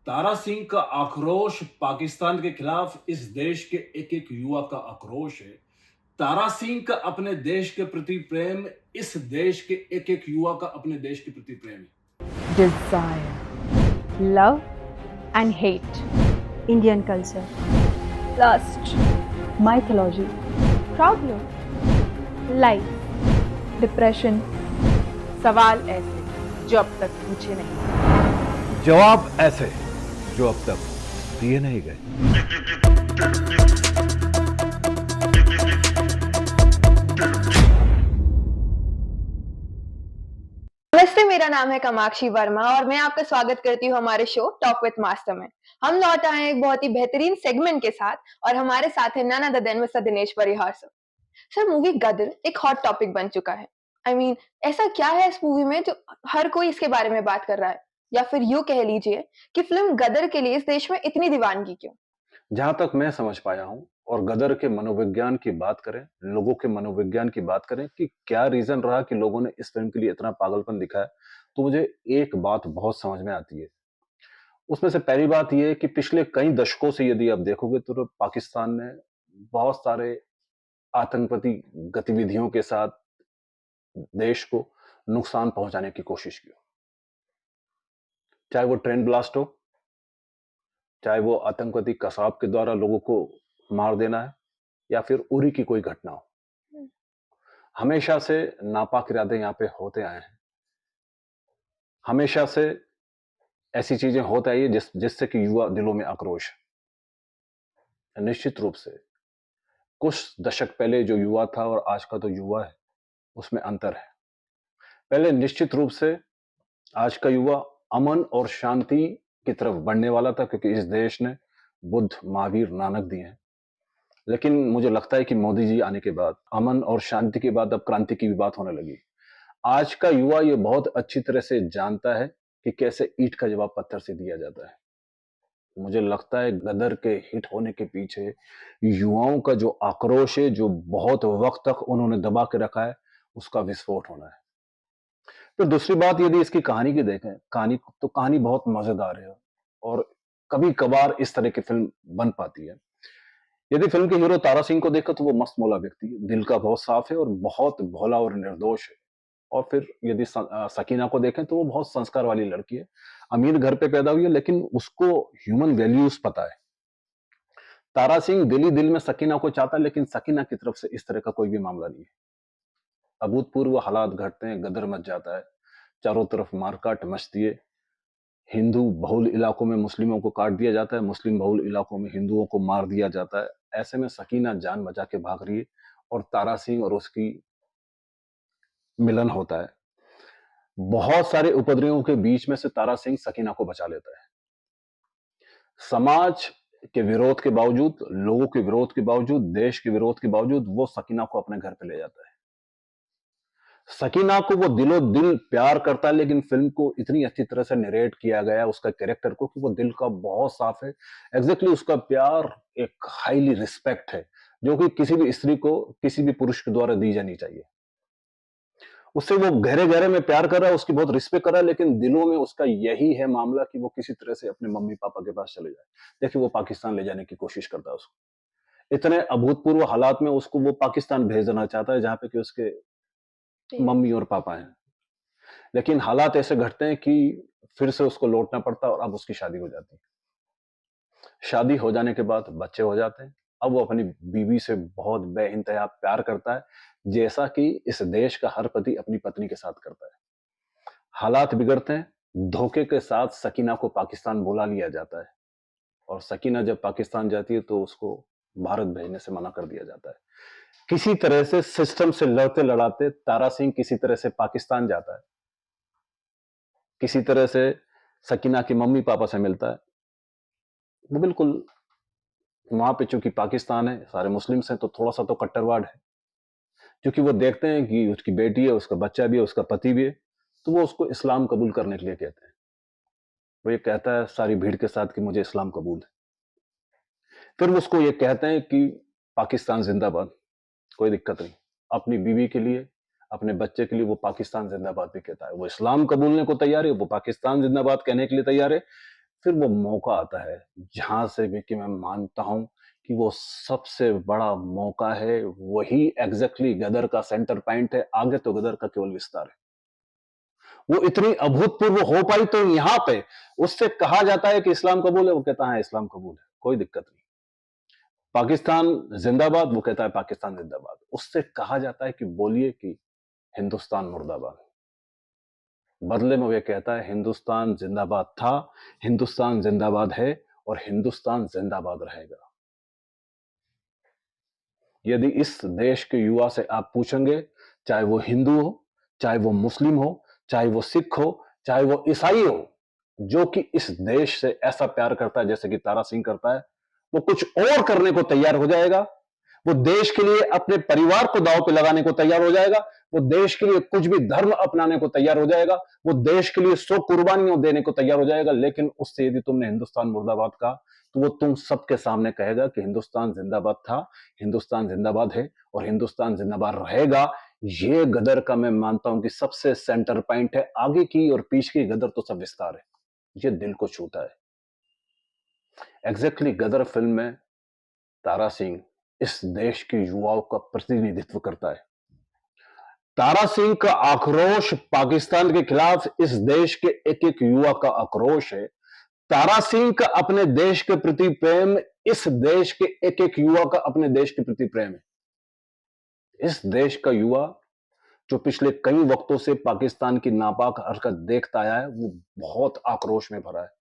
तारा सिंह का आक्रोश पाकिस्तान के खिलाफ इस देश के एक एक युवा का आक्रोश है। तारा सिंह का अपने देश के प्रति प्रेम इस देश के एक एक युवा का अपने देश के प्रति प्रेम है। desire, love and hate, Indian culture, lust, mythology, problem, life, depression, सवाल ऐसे जो अब तक पूछे नहीं। जवाब ऐसे जो अब तक दिए नहीं गए। नमस्ते, मेरा नाम है कामाक्षी वर्मा और मैं आपका स्वागत करती हूँ हमारे शो टॉक विद मास्टर में। हम लौट आए हैं एक बहुत ही बेहतरीन सेगमेंट के साथ और हमारे साथ है none other than mister Dinesh Parihar sir. Sir, movie Gadar एक हॉट टॉपिक बन चुका है। आई मीन ऐसा क्या है इस मूवी में जो हर कोई इसके बारे में बात कर रहा है, या फिर यूं कह लीजिए कि फिल्म गदर के लिए इस देश में इतनी दीवानगी क्यों? जहां तक मैं समझ पाया हूं और गदर के मनोविज्ञान की बात करें, लोगों के मनोविज्ञान की बात करें कि क्या रीजन रहा कि लोगों ने इस फिल्म के लिए इतना पागलपन दिखाया, तो मुझे एक बात बहुत समझ में आती है। उसमें से पहली बात यह है कि पिछले कई दशकों से यदि आप देखोगे तो पाकिस्तान ने बहुत सारे आतंकवादी गतिविधियों के साथ देश को नुकसान पहुंचाने की कोशिश की, चाहे वो ट्रेन ब्लास्ट हो, चाहे वो आतंकवादी कसाब के द्वारा लोगों को मार देना है, या फिर उरी की कोई घटना हो। हमेशा से नापाक इरादे यहाँ पे होते आए हैं। हमेशा से ऐसी चीजें होती आई है जिससे कि युवा दिलों में आक्रोश है। निश्चित रूप से कुछ दशक पहले जो युवा था और आज का जो युवा है उसमें अंतर है। पहले निश्चित रूप से आज का युवा अमन और शांति की तरफ बढ़ने वाला था, क्योंकि इस देश ने बुद्ध, महावीर, नानक दिए हैं। लेकिन मुझे लगता है कि मोदी जी आने के बाद, अमन और शांति के बाद अब क्रांति की भी बात होने लगी। आज का युवा ये बहुत अच्छी तरह से जानता है कि कैसे ईंट का जवाब पत्थर से दिया जाता है। मुझे लगता है गदर के हिट होने के पीछे युवाओं का जो आक्रोश है, जो बहुत वक्त तक उन्होंने दबा के रखा है, उसका विस्फोट होना है। फिर दूसरी बात, यदि इसकी कहानी की देखें, कहानी बहुत मजेदार है और कभी कभार इस तरह की फिल्म बन पाती है। यदि फिल्म के हीरो तारा सिंह को देखो तो वो मस्त मौला व्यक्ति है, दिल का बहुत साफ है और बहुत भोला और निर्दोष है। और फिर यदि सकीना को देखें तो वो बहुत संस्कार वाली लड़की है, अमीर घर पे पैदा हुई है, लेकिन उसको ह्यूमन वैल्यूज पता है। तारा सिंह दिल ही दिल में सकीना को चाहता है, लेकिन सकीना की तरफ से इस तरह का कोई भी मामला नहीं है। अभूतपूर्व हालात घटते हैं, गदर मच जाता है, चारों तरफ मारकाट मचती है। हिंदू बहुल इलाकों में मुस्लिमों को काट दिया जाता है, मुस्लिम बहुल इलाकों में हिंदुओं को मार दिया जाता है। ऐसे में सकीना जान बचा के भाग रही है और तारा सिंह और उसकी मिलन होता है। बहुत सारे उपद्रवियों के बीच में से तारा सिंह सकीना को बचा लेता है। समाज के विरोध के बावजूद, लोगों के विरोध के बावजूद, देश के विरोध के बावजूद वो सकीना को अपने घर पे ले जाता है। सकीना को वो दिलो दिल प्यार करता है, लेकिन फिल्म को इतनी अच्छी तरह से नरेट किया गया उसका कैरेक्टर को कि वो दिल का बहुत साफ है। एग्जैक्टली उसका प्यार एक हाईली रिस्पेक्ट है, जो कि किसी भी स्त्री को, किसी भी पुरुष के द्वारा दी जानी चाहिए। उससे वो गहरे गहरे में प्यार कर रहा है, उसकी बहुत रिस्पेक्ट कर रहा है, लेकिन दिलों में उसका यही है मामला कि वो किसी तरह से अपने मम्मी पापा के पास चले जाए। देखिए, वो पाकिस्तान ले जाने की कोशिश करता है उसको। इतने अभूतपूर्व हालात में उसको वो पाकिस्तान भेजना चाहता है, जहां पे कि उसके मम्मी और पापा हैं। लेकिन हालात ऐसे घटते हैं कि फिर से उसको लौटना पड़ता है और अब उसकी शादी हो जाती है। शादी हो जाने के बाद बच्चे हो जाते हैं। अब वो अपनी बीवी से बहुत बेइंतहा प्यार करता है, जैसा कि इस देश का हर पति अपनी पत्नी के साथ करता है। हालात बिगड़ते हैं, धोखे के साथ सकीना को पाकिस्तान बुला लिया जाता है और सकीना जब पाकिस्तान जाती है तो उसको भारत भेजने से मना कर दिया जाता है। किसी तरह से सिस्टम से लड़ते लड़ाते तारा सिंह किसी तरह से पाकिस्तान जाता है, किसी तरह से सकीना की मम्मी पापा से मिलता है। वो बिल्कुल वहां पे, चूंकि पाकिस्तान है, सारे मुस्लिम्स हैं, तो थोड़ा सा तो कट्टरवाद है। क्योंकि वो देखते हैं कि उसकी बेटी है, उसका बच्चा भी है, उसका पति भी है, तो वो उसको इस्लाम कबूल करने के लिए कहते हैं। वो ये कहता है सारी भीड़ के साथ कि मुझे इस्लाम कबूल है। फिर वो उसको ये कहते हैं कि पाकिस्तान जिंदाबाद, कोई दिक्कत नहीं। अपनी बीवी के लिए, अपने बच्चे के लिए वो पाकिस्तान जिंदाबाद भी कहता है। वो इस्लाम कबूलने को तैयार है, वो पाकिस्तान जिंदाबाद कहने के लिए तैयार है। फिर वो मौका आता है जहां से भी कि मैं मानता हूं कि वो सबसे बड़ा मौका है, वही एग्जैक्टली गदर का सेंटर पॉइंट है। आगे तो गदर का केवल विस्तार है। वो इतनी अभूतपूर्व हो पाई तो यहां पे उससे कहा जाता है कि इस्लाम कबूल है, वो कहता है इस्लाम कबूल है, कोई दिक्कत नहीं। पाकिस्तान जिंदाबाद, वो कहता है पाकिस्तान जिंदाबाद। उससे कहा जाता है कि बोलिए कि हिंदुस्तान मुर्दाबाद, बदले में वे कहता है हिंदुस्तान जिंदाबाद था, हिंदुस्तान जिंदाबाद है और हिंदुस्तान जिंदाबाद रहेगा। यदि इस देश के युवा से आप पूछेंगे, चाहे वो हिंदू हो, चाहे वो मुस्लिम हो, चाहे वो सिख हो, चाहे वो ईसाई हो, जो कि इस देश से ऐसा प्यार करता है जैसे कि तारा सिंह करता है, वो कुछ और करने को तैयार हो जाएगा। वो देश के लिए अपने परिवार को दांव पे लगाने को तैयार हो जाएगा। वो देश के लिए कुछ भी धर्म अपनाने को तैयार हो जाएगा। वो देश के लिए 100 कुर्बानियों देने को तैयार हो जाएगा। लेकिन उससे यदि तुमने हिंदुस्तान मुर्दाबाद कहा तो वो तुम सबके सामने कहेगा कि हिंदुस्तान जिंदाबाद था, हिंदुस्तान जिंदाबाद है और हिंदुस्तान जिंदाबाद रहेगा। ये गदर का मैं मानता हूं कि सबसे सेंटर पॉइंट है। आगे की और पीछे की गदर तो सब विस्तार है। ये दिल को छूता है। एग्जैक्टली गदर फिल्म में तारा सिंह इस देश के युवाओं का प्रतिनिधित्व करता है। तारा सिंह का आक्रोश पाकिस्तान के खिलाफ इस देश के एक एक युवा का आक्रोश है। तारा सिंह का अपने देश के प्रति प्रेम इस देश के एक एक युवा का अपने देश के प्रति प्रेम है। इस देश का युवा जो पिछले कई वक्तों से पाकिस्तान की नापाक हरकत देखता आया है, वो बहुत आक्रोश में भरा है।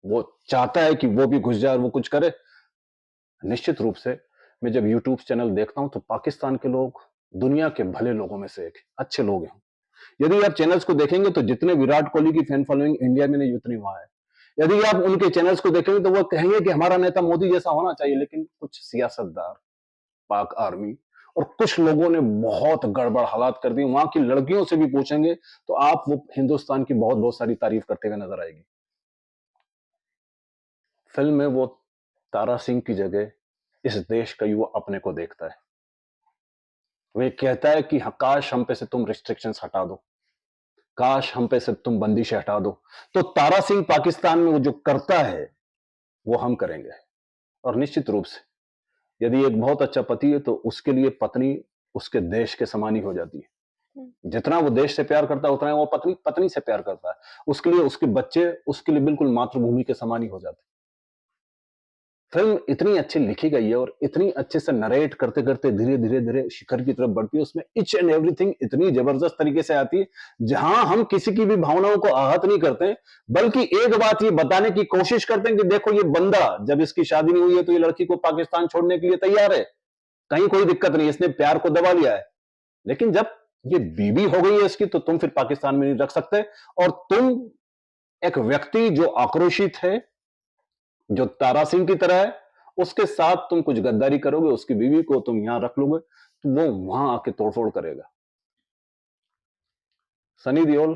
वो चाहता है कि वो भी घुस जाए और वो कुछ करे। निश्चित रूप से मैं जब यूट्यूब चैनल देखता हूं तो पाकिस्तान के लोग दुनिया के भले लोगों में से एक अच्छे लोग हैं। यदि आप चैनल्स को देखेंगे तो जितने विराट कोहली की फैन फॉलोइंग इंडिया में नहीं उतनी वहां है। यदि आप उनके चैनल्स को देखेंगे तो वो कहेंगे कि हमारा नेता मोदी जैसा होना चाहिए। लेकिन कुछ सियासतदार, पाक आर्मी और कुछ लोगों ने बहुत गड़बड़ हालात कर दी। वहां की लड़कियों से भी पूछेंगे तो आप वो हिंदुस्तान की बहुत बहुत सारी तारीफ करते हुए नजर आएगी। फिल्म में वो तारा सिंह की जगह इस देश का युवा अपने को देखता है। वे कहता है कि काश हम पे से तुम रिस्ट्रिक्शंस हटा दो, काश हम पे से तुम बंदिशें हटा दो। तो तारा सिंह पाकिस्तान में वो जो करता है वो हम करेंगे। और निश्चित रूप से यदि एक बहुत अच्छा पति है तो उसके लिए पत्नी उसके देश के समान ही हो जाती है। जितना वो देश से प्यार करता है उतना वो पत्नी पत्नी से प्यार करता है। उसके लिए उसके बच्चे उसके लिए बिल्कुल मातृभूमि के समान ही हो जाते हैं। फिल्म इतनी अच्छी लिखी गई है और इतनी अच्छे से नरेट करते करते धीरे धीरे धीरे शिखर की तरफ बढ़ती है। उसमें इच एंड एवरीथिंग इतनी जबरदस्त तरीके से आती है जहां हम किसी की भी भावनाओं को आहत नहीं करते, बल्कि एक बात ये बताने की कोशिश करते हैं कि देखो ये बंदा जब इसकी शादी नहीं हुई है तो ये लड़की को पाकिस्तान छोड़ने के लिए तैयार है, कहीं कोई दिक्कत नहीं, इसने प्यार को दबा लिया है। लेकिन जब ये बीवी हो गई है इसकी तो तुम फिर पाकिस्तान में नहीं रख सकते। और तुम एक व्यक्ति जो आक्रोशित है, जो तारा सिंह की तरह है, उसके साथ तुम कुछ गद्दारी करोगे, उसकी बीवी को तुम यहां रख लोगे तो वो वहां आके तोड़फोड़ करेगा। सनी देओल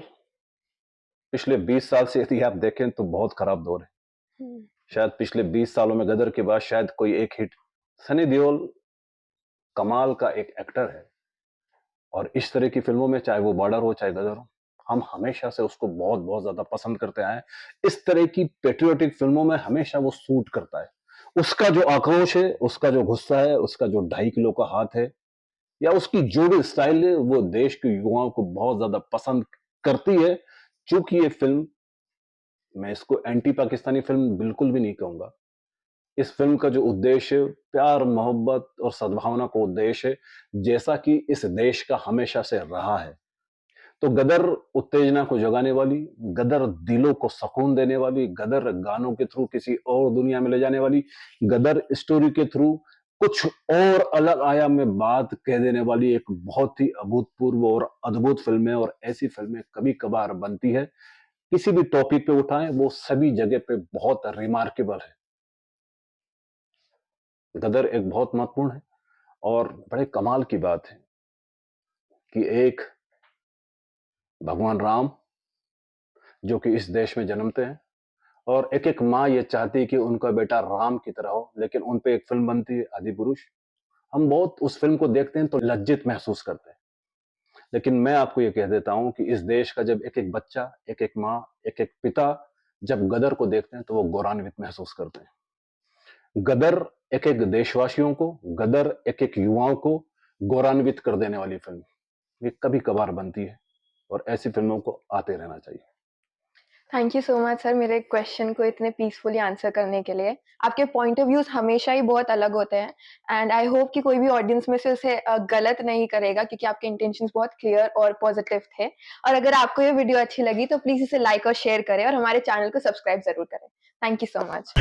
पिछले 20 साल से यदि आप देखें तो बहुत खराब दौर है। शायद पिछले 20 सालों में गदर के बाद शायद कोई एक हिट। सनी देओल कमाल का एक एक्टर है और इस तरह की फिल्मों में चाहे वो बॉर्डर हो चाहे गदर हो, हम हमेशा से उसको बहुत बहुत ज्यादा पसंद करते आए हैं। इस तरह की पेट्रियोटिक फिल्मों में हमेशा वो सूट करता है। उसका जो आक्रोश है, उसका जो गुस्सा है, उसका जो 2.5 किलो का हाथ है या उसकी जो भी स्टाइल है, वो देश के युवाओं को बहुत ज्यादा पसंद करती है। चूंकि ये फिल्म, मैं इसको एंटी पाकिस्तानी फिल्म बिल्कुल भी नहीं कहूंगा। इस फिल्म का जो उद्देश्य है प्यार मोहब्बत और सद्भावना का उद्देश्य है, जैसा कि इस देश का हमेशा से रहा है। तो गदर उत्तेजना को जगाने वाली, गदर दिलों को सुकून देने वाली, गदर गानों के थ्रू किसी और दुनिया में ले जाने वाली, गदर स्टोरी के थ्रू कुछ और अलग आयाम में बात कह देने वाली एक बहुत ही अभूतपूर्व और अद्भुत फिल्म है। और ऐसी फिल्में कभी कभार बनती है, किसी भी टॉपिक पे उठाएं वो सभी जगह पे बहुत रिमार्केबल है। गदर एक बहुत महत्वपूर्ण है और बड़े कमाल की बात है कि एक भगवान राम जो कि इस देश में जन्मते हैं और एक एक माँ ये चाहती है कि उनका बेटा राम की तरह हो, लेकिन उन पे एक फिल्म बनती है आदिपुरुष। हम बहुत उस फिल्म को देखते हैं तो लज्जित महसूस करते हैं। लेकिन मैं आपको ये कह देता हूं कि इस देश का जब एक एक बच्चा, एक एक माँ, एक एक पिता जब गदर को देखते हैं तो वो गौरवान्वित महसूस करते हैं। गदर एक एक देशवासियों को, गदर एक एक युवाओं को गौरवान्वित कर देने वाली फिल्म ये कभी कभार बनती है और ऐसी फिल्मों को आते रहना चाहिए। Thank you so much sir मेरे क्वेश्चन को इतने पीसफुली आंसर करने के लिए। आपके पॉइंट ऑफ व्यूज हमेशा ही बहुत अलग होते हैं एंड आई होप कि कोई भी ऑडियंस में से उसे गलत नहीं करेगा, क्योंकि आपके इंटेंशंस बहुत क्लियर और पॉजिटिव थे। और अगर आपको ये वीडियो अच्छी लगी तो प्लीज इसे लाइक और शेयर करें और हमारे चैनल को सब्सक्राइब जरूर करें। Thank you so much.